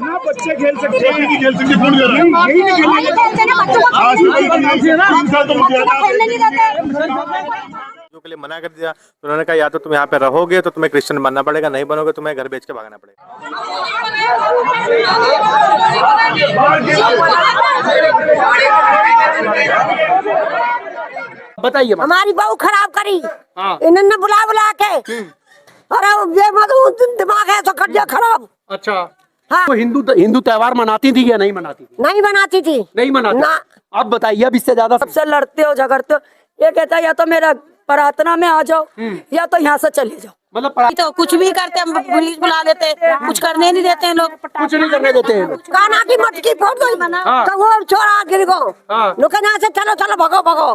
ना बच्चे खेल सकते हैं, खेल सकते फोन कर रहे हैं, यही नहीं खेलने के लिए मना कर दिया तो उन्होंने कहा या तो तुम यहाँ पे रहोगे तो तुम्हें क्रिश्चियन बनना पड़ेगा, नहीं बनोगे तुम्हें घर बेच के भागना पड़ेगा। बताइए हमारी बहू खराब करी। हाँ। इन्होंने बुला बुला के अरे ये दिमाग है तो कर दिया खराब। अच्छा हाँ। तो हिंदू त्योहार मनाती थी या नहीं मनाती थी? नहीं बनाती थी। नहीं मनाती ना। अब बताइए, अब इससे ज्यादा सबसे लड़ते हो झगड़ते हो। ये कहता है या तो मेरा प्रार्थना में आ जाओ या तो यहाँ से चले जाओ। मतलब तो कुछ भी करते हैं, पुलिस बुला देते हैं, कुछ करने नहीं देते हैं लोग, कुछ नहीं करने देते हैं। काना की मटकी फोड़ दो तो वो छोरा गिर गो। लोग यहाँ से चलो चलो भगो भगो।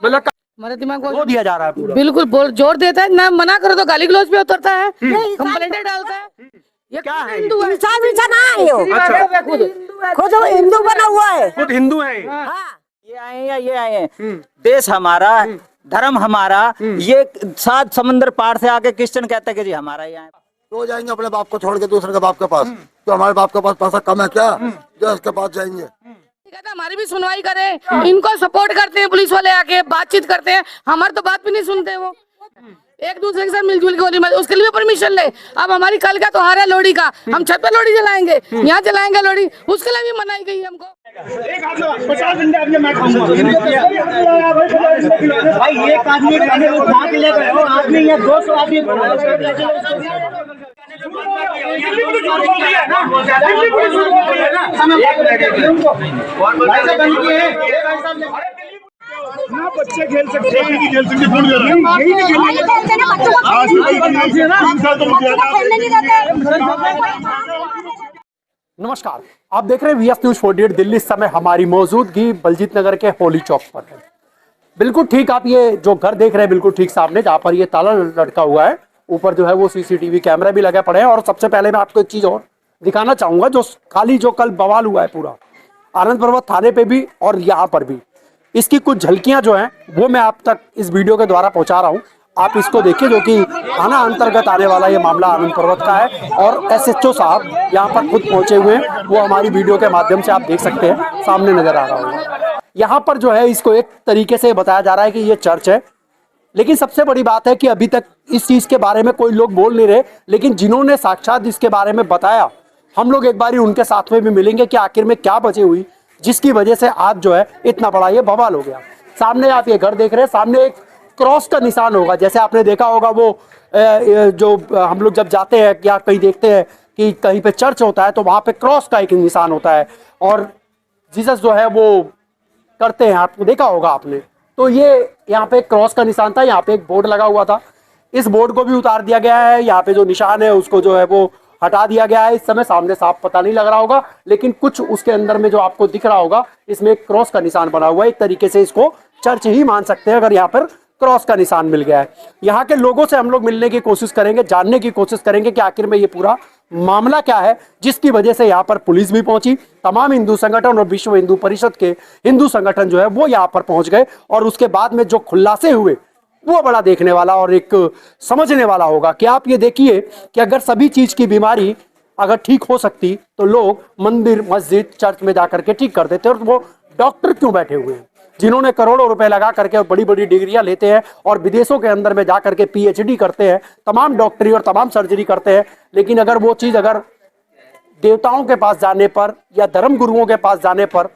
मतलब हमारे दिमाग वो दिया जा रहा है पूरा। बिल्कुल बोल जोर देता है ना, मना करो तो गाली गलौज पे उतरता है, कंप्लेंट डालता है। ये क्या है? इंसान विंसान आए हो। अच्छा खुद हिंदू बना हुआ है। खुद हिंदू है। हाँ। ये आए या ये आए देश हमारा, धर्म हमारा। ये 7 समंदर पार से आके क्रिश्चियन कहते हैं कि जी हमारा ही आए। तो जाएंगे अपने बाप को छोड़ के दूसरे के बाप के पास, तो हमारे बाप के पास पैसा कम है क्या जो उसके पास जाएंगे? कहता हमारी भी सुनवाई करें, इनको सपोर्ट करते हैं पुलिस वाले, आके बातचीत करते हैं, हमारी तो बात भी नहीं सुनते वो। एक दूसरे के साथ मिलजुल के होली, उसके लिए परमिशन ले। अब हमारी कल का त्योहार है लोहड़ी का, हम छत पे लोहड़ी जलाएंगे, यहाँ जलाएंगे लोहड़ी, उसके लिए भी मनाई गई हमको। एक हाथ लगा 50 घंटे आपने मैं खाऊंगा भाई। एक आदमी खाने को खा के ले गए हो, आदमी या 200 आदमी ना बच्चे खेल सकते हैं, खेल सकते फोन कर रहे हैं, यही नहीं नमस्कार, आप देख रहे हैं VS News 48 दिल्ली। इस समय हमारी मौजूदगी बलजीत नगर के होली चौक पर है। बिल्कुल ठीक आप ये जो घर देख रहे हैं बिल्कुल ठीक सामने, जहाँ पर ये ताला लटका हुआ है, ऊपर जो है वो CCTV कैमरा भी लगे पड़े हैं। और सबसे पहले मैं आपको एक चीज और दिखाना चाहूंगा, जो खाली जो कल बवाल हुआ है पूरा आनंद पर्वत थाने पे भी और यहाँ पर भी, इसकी कुछ झलकियां जो हैं वो मैं आप तक इस वीडियो के द्वारा पहुंचा रहा हूं। आप इसको देखिए, जो कि थाना अंतर्गत आने वाला ये मामला आनंद पर्वत का है। और SHO साहब यहाँ पर खुद पहुंचे हुए हैं, वो हमारी वीडियो के माध्यम से आप देख सकते हैं, सामने नजर आ रहा होगा। यहाँ पर जो है इसको एक तरीके से बताया जा रहा है कि ये चर्च है, लेकिन सबसे बड़ी बात है कि अभी तक इस चीज के बारे में कोई लोग बोल नहीं रहे। लेकिन जिन्होंने साक्षात इसके बारे में बताया, हम लोग एक बार उनके साथ में भी मिलेंगे कि आखिर में क्या वजह हुई जिसकी वजह से आज जो है इतना बड़ा ये बवाल हो गया। सामने आप ये घर देख रहे हैं, सामने एक क्रॉस का निशान होगा, जैसे आपने देखा होगा वो जो हम लोग जब जाते हैं या कहीं देखते हैं कि कहीं पे चर्च होता है तो वहां पे क्रॉस का एक निशान होता है और जीसस जो है वो करते हैं, आपको देखा होगा आपने। तो ये यहाँ पे क्रॉस का निशान था, यहाँ पे एक बोर्ड लगा हुआ था, इस बोर्ड को भी उतार दिया गया है। यहाँ पे जो निशान है उसको जो है वो हटा दिया गया है। इस समय सामने साफ पता नहीं लग रहा होगा, लेकिन कुछ उसके अंदर में जो आपको दिख रहा होगा, इसमें एक क्रॉस का निशान बना हुआ है। एक तरीके से इसको चर्च ही मान सकते हैं अगर यहाँ पर क्रॉस का निशान मिल गया है। यहाँ के लोगों से हम लोग मिलने की कोशिश करेंगे, जानने की कोशिश करेंगे कि आखिर में ये पूरा मामला क्या है जिसकी वजह से यहाँ पर पुलिस भी पहुंची, तमाम हिंदू संगठन और विश्व हिंदू परिषद के हिंदू संगठन जो है वो यहाँ पर पहुंच गए। और उसके बाद में जो खुलासे हुए वो बड़ा देखने वाला और एक समझने वाला होगा। कि आप ये देखिए कि अगर सभी चीज की बीमारी अगर ठीक हो सकती तो लोग मंदिर मस्जिद चर्च में जाकर के ठीक कर देते। और वो डॉक्टर क्यों बैठे हुए हैं जिन्होंने करोड़ों रुपए लगा करके बड़ी बड़ी डिग्रियां लेते हैं और विदेशों के अंदर में जा करके PhD करते हैं, तमाम डॉक्टरी और तमाम सर्जरी करते हैं, लेकिन अगर वो चीज अगर देवताओं के पास जाने पर या धर्म गुरुओं के पास जाने पर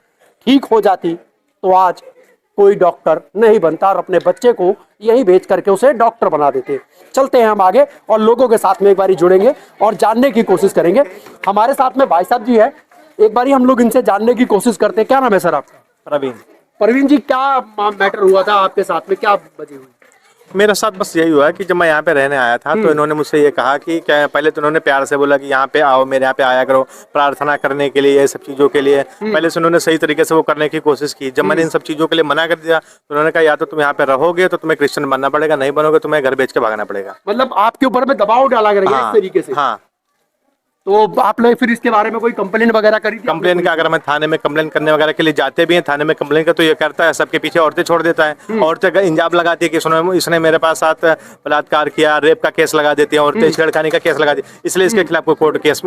ठीक हो जाती तो आज कोई डॉक्टर नहीं बनता और अपने बच्चे को यही भेज करके उसे डॉक्टर बना देते। चलते हैं हम आगे और लोगों के साथ में एक बारी जुड़ेंगे और जानने की कोशिश करेंगे। हमारे साथ में भाई साहब जी है, एक बारी हम लोग इनसे जानने की कोशिश करते हैं। क्या नाम है सर आपका? प्रवीण। प्रवीण जी, क्या मैटर हुआ था आपके साथ में, क्या वजह हुई? मेरे साथ बस यही हुआ कि जब मैं यहाँ पे रहने आया था तो इन्होंने मुझसे ये कहा कि क्या, पहले तो उन्होंने प्यार से बोला कि यहाँ पे आओ, मेरे यहाँ पे आया करो प्रार्थना करने के लिए, ये सब चीज़ों के लिए। पहले से उन्होंने सही तरीके से वो करने की कोशिश की। जब मैंने इन सब चीज़ों के लिए मना कर दिया तो उन्होंने कहा या तो तुम यहाँ पे रहोगे तो तुम्हें क्रिश्चियन बनना पड़ेगा, नहीं बनोगे तुम्हें घर बेच के भागना पड़ेगा। मतलब आपके ऊपर में दबाव डाला गया इस तरीके से? हाँ। तो आप लोग फिर इसके बारे में कोई कंप्लेन वगैरह करी थी? कंप्लेन का, अगर हम थाने में कंप्लेन करने वगैरह के लिए जाते भी हैं, थाने में कंप्लेन का तो ये करता है, सबके पीछे औरतें छोड़ देता है। औरतें इंजाम लगाती है कि इसने मेरे पास साथ बलात्कार किया, रेप का केस लगा देती है, औरतें छेड़खानी का केस लगा दी, इसलिए इसके खिलाफ कोई कोर्ट केस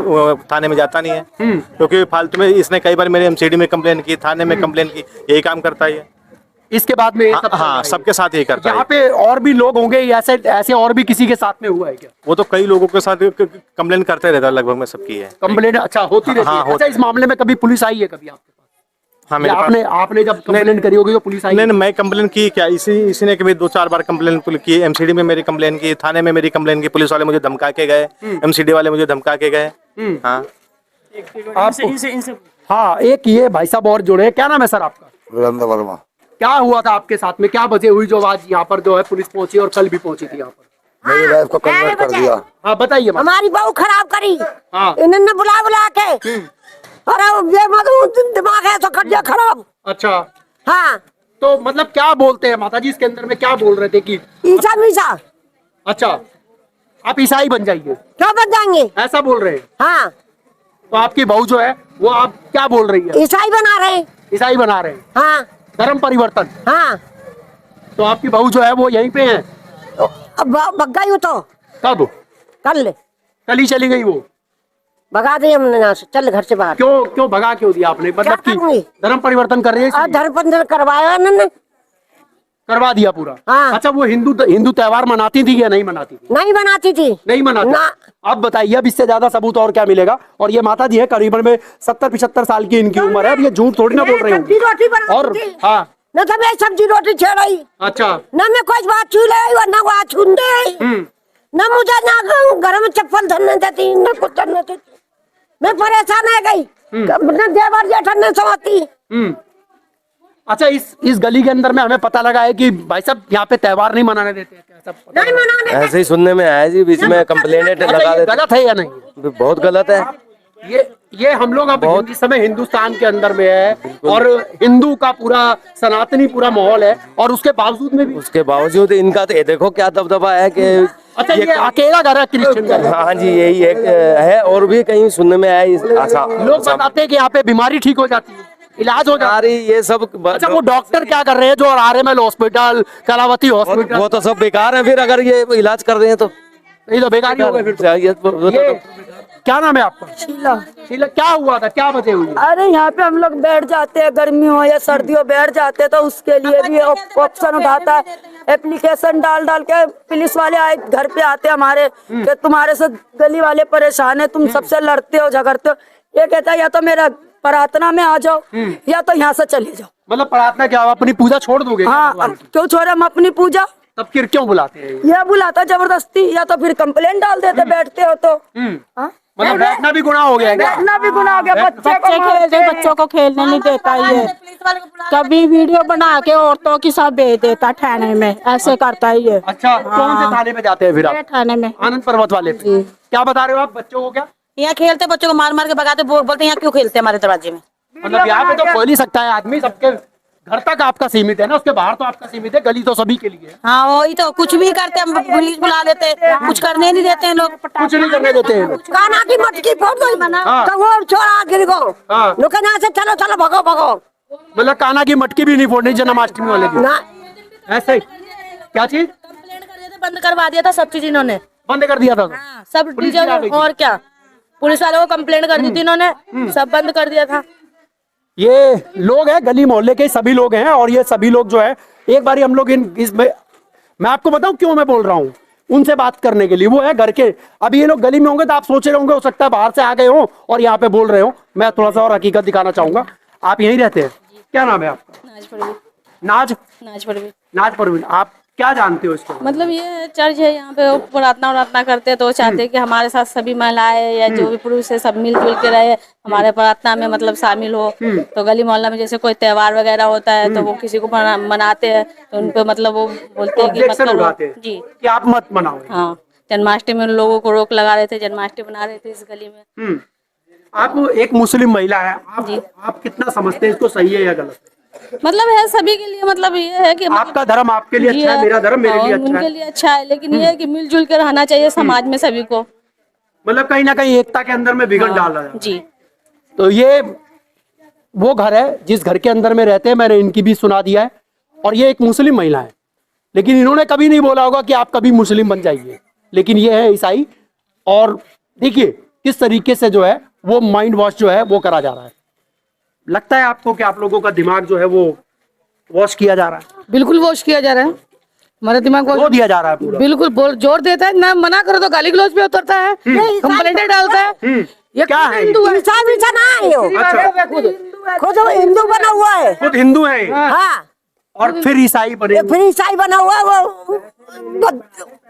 थाने में जाता नहीं है, क्योंकि फालतू में इसने कई बार मेरे एमसीडी में कंप्लेन की, थाने में कंप्लेन की, यही काम करता है। इसके बाद में हाँ, सबके साथ यही करता है। यहाँ पे और भी लोग होंगे ऐसे ऐसे, और भी किसी के साथ में हुआ है क्या? वो तो कई लोगों के साथ कंप्लेन करते रहता है, लगभग में सबकी है कंप्लेन। अच्छा, होती रहती है। अच्छा, इस मामले में कभी पुलिस आई है कभी आपके पास? हाँ, मेरे आपने जब कंप्लेन करी होगी तो पुलिस आई? नहीं, मैं कंप्लेन की क्या, इसी ने कभी 2-4 बार कंप्लेन की, एमसीडी में मेरी कंप्लेन की, थाने में मेरी कंप्लेन की, पुलिस वाले मुझे धमका के गए, एमसीडी वाले मुझे धमका के गए। हाँ, हाँ, एक ये भाई साहब और जुड़े, क्या नाम है सर आपका? वीरेंद्र वर्मा। क्या हुआ था आपके साथ में, क्या वजह हुई जो आज यहाँ पर जो है पुलिस पहुंची और कल भी पहुंची थी यहाँ पर? मेरी वाइफ को कन्वर्ट कर दिया। हाँ, बताइए। हमारी बहू खराब करी। हाँ। इन्होंने बुला के, अरे ये मतलब दिमाग है तो कर दिया खराब। अच्छा, हाँ, तो मतलब क्या बोलते हैं माता जी, इसके अंदर में क्या बोल रहे थे कि ईसा मीसा। अच्छा, आप ईसाई बन जाइए, क्या बन जाएंगे? ऐसा बोल रहे हैं? हाँ, तो आपकी बहू जो है वो आप क्या बोल रही है? ईसाई बना रहे हैं। ईसाई बना रहे हैं, हाँ धर्म परिवर्तन। हाँ, तो आपकी बहू जो है वो यहीं पे है? अब भग गई हो तो कब? कल ही चली गई वो? भगा दी हमने यहाँ से, चल घर से बाहर। क्यों भगा क्यों दिया आपने? मतलब क्या करूंगी? कि धर्म परिवर्तन कर रही है इसलिए? धर्म परिवर्तन करवाया इन्होंने, करवा दिया पूरा। हाँ। अच्छा, वो हिंदू त्योहार मनाती थी या नहीं मनाती थी? नहीं बनाती थी। नहीं मनाती ना। अब बताइए, अब इससे ज्यादा सबूत और क्या मिलेगा? और ये माता जी है करीबन में 70-75 साल की इनकी उम्र है, अब ये झूठ थोड़ी ना बोल रही सब्जी रोटी होंगी। और बनाती थी। हाँ, न तो मैं सब्जी रोटी छेड़ रही, अच्छा, न मैं कुछ बात छू ले, न वो छून दे, न मुझे ना घर में चप्पल धरने देती, न कुछ धरने देती। मैं परेशान है गई, न देवर जेठन ने समझती। अच्छा, इस गली के अंदर में हमें पता लगा है कि भाई साहब यहाँ पे त्योहार नहीं मनाने देते हैं, क्या सब नहीं मनाने ऐसे ही सुनने में आया जी, बीच में कंप्लेंट लगा देते। गलत है या नहीं? बहुत गलत है ये हम लोग अब इस समय हिंदुस्तान के अंदर में है और हिंदू का पूरा सनातनी पूरा माहौल है, और उसके बावजूद इनका तो ये देखो क्या दबदबा है कि अच्छा, ये अकेला घर है क्रिश्चियन का? हाँ जी, यही एक है। और भी कहीं सुनने में आया, लोग बताते हैं कि यहाँ पे बीमारी ठीक हो जाती है, इलाज हो जाता है, ये सब। अच्छा, वो डॉक्टर क्या कर रहे हैं जो RML हॉस्पिटल, कलावती हॉस्पिटल, वो तो सब बेकार है फिर, अगर ये इलाज कर रहे हैं तो ये तो बेकार ही हो गए फिर तो। ये क्या नाम है आपका? शीला। क्या हुआ था, क्या वजह हुई? अरे यहाँ पे हम लोग बैठ जाते हैं, गर्मी हो या सर्दी हो बैठ जाते हैं, तो उसके लिए भी ऑप्शन उठाता है, एप्लीकेशन डाल के पुलिस वाले आए घर पे आते हैं हमारे कि तुम्हारे से गली वाले परेशान है, तुम सबसे लड़ते हो झगड़ते हो। ये कहता है या तो मेरा प्रार्थना में आ जाओ या तो यहाँ से चले जाओ। मतलब प्रार्थना क्या, अपनी पूजा छोड़ दोगे? हाँ, क्यों छोड़े हम अपनी पूजा? तब फिर क्यों बुलाते हैं? यह बुलाता जबरदस्ती, या तो फिर कंप्लेंट डाल देते बैठते हो तो। हाँ? मतलब बैठना भी गुनाह हो गया है क्या? बैठना भी गुनाह हो गया। बच्चों को खेलने नहीं देता ये, कभी वीडियो बना के औरतों की सब भेज देता थाने में, ऐसे करता है ये। अच्छा, कौन से थाने पे जाते हैं फिर आप? थाने में आनंद पर्वत वाले पे। क्या बता रहे हो आप बच्चों को? क्या यहाँ खेलते, बच्चों को मार मार के भगाते, बोलते हैं यहाँ क्यों खेलते हमारे दरवाजे में? मतलब यहाँ पे तो खोल ही सकता है आदमी, सबके घर तक आपका सीमित है ना, उसके बाहर तो आपका सीमित है, गली तो सभी के लिए है। हाँ, वही तो, कुछ भी करते हम पुलिस बुला देते, कुछ करने नहीं देते हैं लोग, कुछ नहीं करने देते हैं। काना की मटकी फोड़ दो तो वो छोड़ा गिर गो, लोग यहाँ से चलो चलो भगो भगो। मतलब काना की मटकी भी नहीं फोड़नी जन्माष्टमी वाले की? ना, ऐसे ही। क्या चीज? कंप्लेंट कर दिया था, बंद करवा दिया था सब चीज इन्होंने, बंद कर दिया था? सब डीजे। और क्या, पुलिस वालों को कंप्लेंट कर दी थी इन्होंने, सब बंद कर दिया था। ये लोग हैं गली मोहल्ले के सभी लोग हैं, और ये सभी लोग जो है एक बारी हम लोग इसमें मैं आपको बताऊं क्यों मैं बोल रहा हूं उनसे बात करने के लिए। वो है घर के, अभी ये लोग गली में होंगे तो आप सोच रहे होंगे हो सकता है बाहर से आ गए हो और यहाँ पे बोल रहे हो। मैं थोड़ा सा और हकीकत दिखाना चाहूंगा। आप यहीं रहते हैं? क्या नाम है आपका? नाज परवीन। आप क्या जानते हो इसको? मतलब ये चर्च है, यहाँ पे प्रार्थना करते हैं, तो चाहते हैं कि हमारे साथ सभी महिलाएं या जो भी पुरुष है सब मिलजुल के रहे, हमारे प्रार्थना में मतलब शामिल हो। तो गली मोहल्ला में जैसे कोई त्योहार वगैरह होता है तो वो किसी को मनाते हैं तो उनपे मतलब वो बोलते हैं कि मतलब जी कि आप मत मनाओ। हाँ, जन्माष्टमी में लोगों को रोक लगा रहे थे, जन्माष्टमी बना रहे थे इस गली में। आप एक मुस्लिम महिला है, आप कितना समझते हैं इसको सही है या गलत? मतलब है सभी के लिए, मतलब ये है कि आपका धर्म आपके लिए अच्छा है, मेरा धर्म मेरे लिए अच्छा है, उनके लिए अच्छा है, लेकिन ये है कि मिलजुल कर रहना चाहिए समाज में सभी को। मतलब कहीं ना कहीं एकता के अंदर में बिगड़ डाल रहा है। जी। तो ये वो घर है जिस घर के अंदर में रहते हैं, मैंने इनकी भी सुना दिया है। और ये एक मुस्लिम महिला है, लेकिन इन्होंने कभी नहीं बोला होगा कि आप कभी मुस्लिम बन जाइए, लेकिन ये है ईसाई। और देखिए किस तरीके से जो है वो माइंड वॉश जो है वो करा जा रहा है। लगता है आपको कि आप लोगों का दिमाग जो है वो वॉश किया जा रहा है? बिल्कुल वॉश किया जा रहा है, हमारा दिमाग वो दिया जा रहा है पूरा। बिल्कुल जोर देता है ना, मना करो तो गाली गलौज पे उतरता है, कंप्लेंट डालता है। ये क्या है? हिंदू है, खुद हिंदू बना हुआ है, खुद हिंदू है हाँ, और फिर ईसाई बने। फिर ईसाई बना हुआ है, वो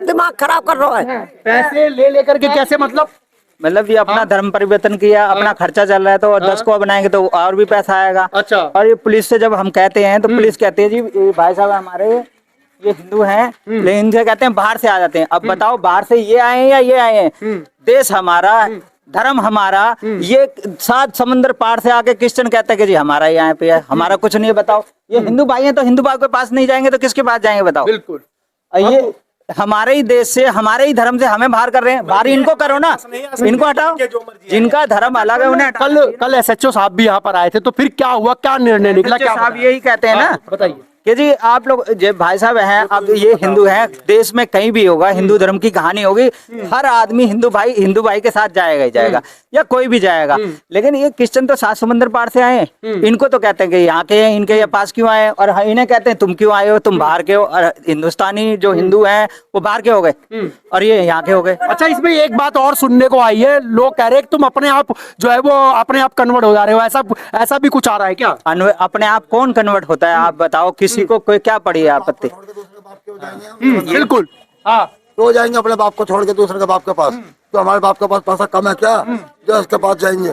दिमाग खराब कर रहा है। पैसे ले लेकर के कैसे, मतलब ये अपना धर्म परिवर्तन किया, अपना खर्चा चल रहा है, तो 10 को बनाएंगे तो और भी पैसा आएगा। अच्छा। और ये पुलिस से जब हम कहते हैं तो पुलिस कहते हैं जी ये भाई साहब हमारे ये हिंदू हैं, लेकिन इनसे कहते हैं बाहर से आ जाते हैं। अब बताओ बाहर से ये आए हैं या ये आए हैं? देश हमारा, धर्म हमारा, ये 7 समंदर पार से आके क्रिश्चियन कहते हैं कि जी हमारा यहाँ पे है, हमारा कुछ नहीं है। बताओ ये हिंदू भाई हैं तो हिंदू भाई के पास नहीं जाएंगे तो किसके पास जाएंगे बताओ? बिल्कुल। ये हमारे ही देश से, हमारे ही धर्म से हमें बाहर कर रहे हैं। बाहर इनको करो ना, इनको हटाओ, जिनका धर्म अलग है उन्हें हटाओ। कल SHO साहब भी यहाँ पर आए थे, तो फिर क्या हुआ, क्या निर्णय निकला? क्या साहब यही कहते हैं ना, बताइए कि जी आप लोग जो भाई साहब हैं, अब ये हिंदू हैं, देश में कहीं भी होगा हिंदू धर्म की कहानी होगी, हर आदमी हिंदू भाई के साथ जाएगा ही जाएगा, या कोई भी जाएगा। लेकिन ये क्रिश्चियन तो 7 समंदर पार से आए हैं, इनको तो कहते हैं कि यहाँ के हैं, इनके ये पास क्यों आए, और इन्हें कहते हैं तुम क्यों आए हो, तुम बाहर के हो। और हिंदुस्तानी जो हिंदू हैं वो बाहर के हो गए और ये यहाँ के हो गए। अच्छा, इसमें एक बात और सुनने को आई है, लोग कह रहे हैं कि तुम अपने आप जो है वो अपने आप कन्वर्ट हो जा रहे हो, ऐसा भी कुछ आ रहा है क्या? अपने आप कौन कन्वर्ट होता है आप बताओ? किसी को कोई क्या पड़ी है आपत्ति? बिल्कुल हाँ, तो जाएंगे अपने बाप को छोड़ के दूसरे के बाप के पास, तो हमारे बाप के पास पैसा कम है क्या जो उसके पास जाएंगे?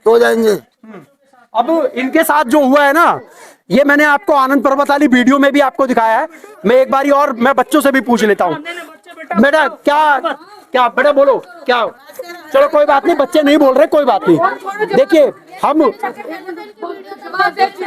तो जाएंगे। अब इनके साथ जो हुआ है ना, ये मैंने आपको आनंद पर्वत वाली वीडियो में भी आपको दिखाया है। मैं एक बारी और मैं बच्चों से भी पूछ लेता हूँ, बेटा क्या बेटा बोलो क्या? चलो कोई बात नहीं, बच्चे नहीं बोल रहे, कोई बात नहीं। देखिए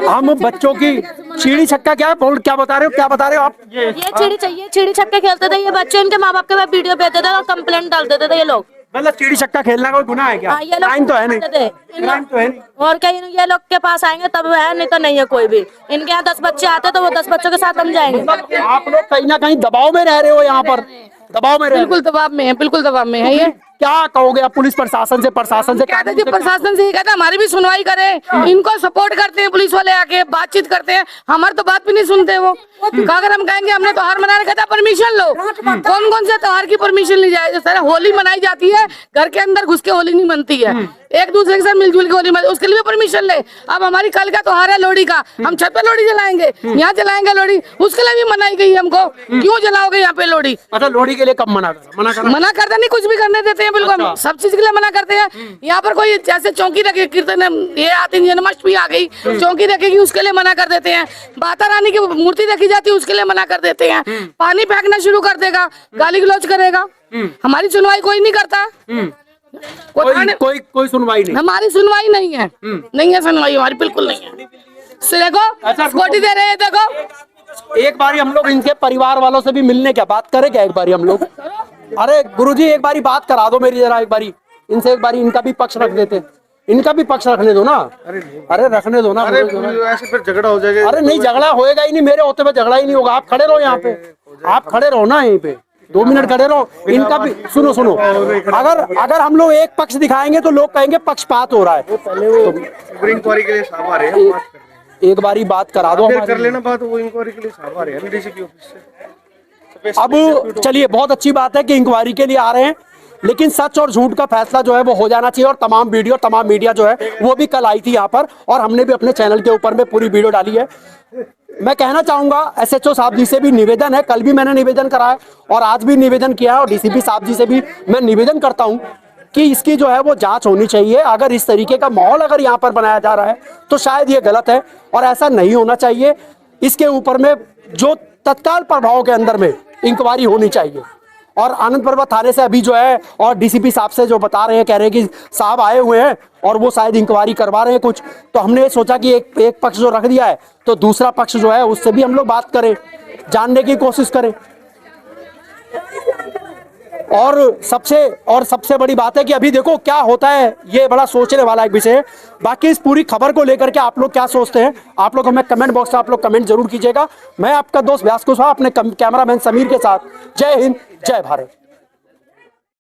हम बच्चों की चिड़ी छक्का क्या बता रहे हो आप? ये चिड़ी छक्के खेलते थे ये बच्चे, इनके माँ बाप के पास वीडियो भेजते थे और कंप्लेंट डाल देते थे ये लोग। मतलब चिड़ी छक्का खेलना कोई गुनाह है क्या? क्राइम तो है नहीं, क्राइम तो है नहीं। और कहीं ये लोग के पास आएंगे तब है, नहीं तो नहीं है कोई भी। इनके यहाँ 10 बच्चे आते तो वो 10 बच्चों के साथ हम जाएंगे। आप लोग कहीं ना कहीं दबाव में रह रहे हो, यहाँ पर दबाव में रह रहे हो। बिल्कुल दबाव में है, बिल्कुल दबाव में है। ये क्या कहोगे आप पुलिस प्रशासन से? कहते जी प्रशासन से ही कहते हमारी भी सुनवाई करे, इनको सपोर्ट करते हैं पुलिस वाले, आके बातचीत करते हैं, हमारी तो बात भी नहीं सुनते वो। अगर हम कहेंगे हमने त्योहार मनाने, कहता परमिशन लो, कौन कौन से त्योहार की परमिशन ली जाए? जैसे होली मनाई जाती है, घर के अंदर घुस के होली नहीं मनती है, एक दूसरे के साथ मिलजुल के होली मनती, उसके लिए परमिशन ले। अब हमारी कल का त्योहार है लोहड़ी का, हम छत पे लोहड़ी जलाएंगे, यहाँ जलाएंगे लोहड़ी, उसके लिए भी मनाई गई हमको, क्यों जलाओगे यहाँ पे लोहड़ी? अच्छा, लोहड़ी के लिए कब मना करते नहीं, कुछ भी करने देते हैं, बिल्कुल हम सब चीज के लिए मना करते हैं। यहाँ पर कोई जैसे चौकी रखे, कीर्तन ये आती जन्माष्टमी आ गई, चौकी रखेगी उसके लिए मना कर देते हैं, माता रानी की मूर्ति रखी जाती है उसके लिए मना कर देते हैं, पानी फेंकना शुरू कर देगा, गाली गलौज करेगा, हमारी सुनवाई कोई नहीं करता। कोई सुनवाई नहीं, हमारी सुनवाई नहीं है, नहीं है सुनवाई हमारी, बिल्कुल नहीं है। देखो स्कूटी दे रहे हैं, देखो एक बारी हम लोग इनके परिवार वालों से भी मिलने क्या बात करें क्या? एक बारी हम लोग, अरे गुरुजी एक बारी बात करा दो मेरी जरा, एक बारी इनसे, एक बारी इनका भी पक्ष रख देते, इनका भी पक्ष रखने दो ना। अरे रखने दो ना, ऐसे फिर झगड़ा हो जाएगा। अरे नहीं, झगड़ा होएगा ही नहीं, मेरे होते हुए झगड़ा ही नहीं होगा। आप खड़े रहो यहाँ पे, आप खड़े रहो ना यहीं पे, 2 मिनट खड़े रहो। इनका भी सुनो, अगर हम लोग एक पक्ष दिखाएंगे तो लोग कहेंगे पक्षपात हो रहा है। इंक्वायरी के लिए साहब आ रहे हैं, एक बारी बात करा दो, कर लेना बात, वो इंक्वायरी के लिए साहब आ रहे हैं डीसीपी ऑफिस से। अब चलिए, बहुत अच्छी बात है कि इंक्वायरी के लिए आ रहे हैं, लेकिन सच और झूठ का फैसला जो है वो हो जाना चाहिए। और तमाम वीडियो, तमाम मीडिया जो है वो भी कल आई थी यहाँ पर, और हमने भी अपने चैनल के ऊपर में पूरी वीडियो डाली है। मैं कहना चाहूंगा SHO साहब जी से भी निवेदन है, कल भी मैंने निवेदन करा है और आज भी निवेदन किया है, और DCP साहब जी से भी मैं निवेदन करता हूं कि इसकी जो है वो जांच होनी चाहिए। अगर इस तरीके का माहौल अगर यहाँ पर बनाया जा रहा है तो शायद ये गलत है और ऐसा नहीं होना चाहिए। इसके ऊपर में जो तत्काल प्रभाव के अंदर में इंक्वायरी होनी चाहिए। और आनंद पर्वत थाने से अभी जो है, और DCP साहब से जो बता रहे हैं, कह रहे हैं कि साहब आए हुए हैं और वो शायद इंक्वायरी करवा रहे हैं कुछ, तो हमने सोचा कि एक पक्ष जो रख दिया है तो दूसरा पक्ष जो है उससे भी हम लोग बात करें, जानने की कोशिश करें। और सबसे बड़ी बात है कि अभी देखो क्या होता है, ये बड़ा सोचने वाला एक विषय है। बाकी इस पूरी खबर को लेकर के आप लोग क्या सोचते हैं, आप लोग हमें कमेंट बॉक्स में आप लोग कमेंट जरूर कीजिएगा। मैं आपका दोस्त व्यास कुशवाहा अपने कैमरामैन समीर के साथ। जय हिंद, जय भारत।